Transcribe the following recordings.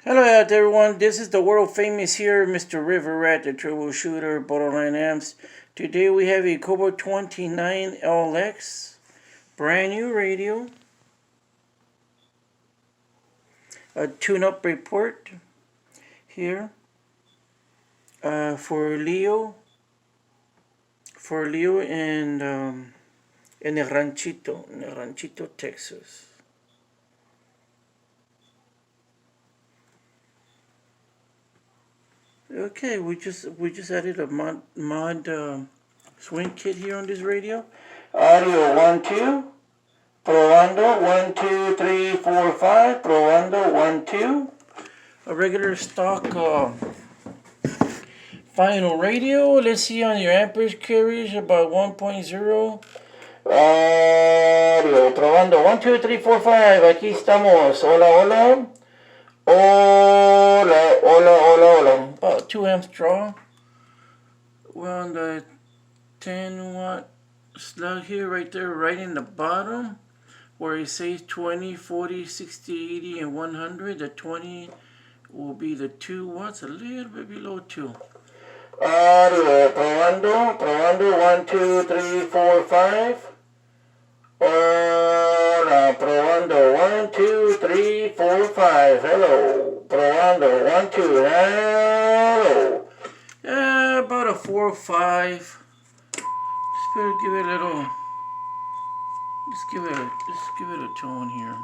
Hello out there, everyone. This is the world famous here, Mr. River Rat, the troubleshooter, Borderline Amps. Today we have a Cobra 29 LX, brand new radio, a tune-up report here for Leo in the Ranchito, Texas. Okay, we just added a mod swing kit here on this radio. Audio 1 2, probando 1 2 3 4 5, probando 1 2. A regular stock final radio. Let's see on your amperage carriage about 1.0. Audio probando 1 2 3 4 5. Aquí estamos. Hola, hola. Hola. About 2 amps draw. We're on the 10 watt slug here, right there, right in the bottom, where it says 20, 40, 60, 80, and 100. The 20 will be the 2 watts, a little bit below 2. Probando 1 2 3 4 5. Hola, probando 1 2 3 4 5. Hello, probando 1 2. Hello. About a 4 or 5. Let's give it a little. Let's give it a tone here.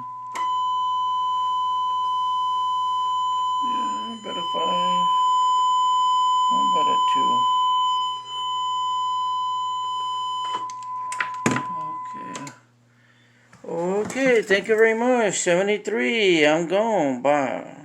Yeah, about a 5. About a 2. Okay, thank you very much. 73, I'm gone. Bye.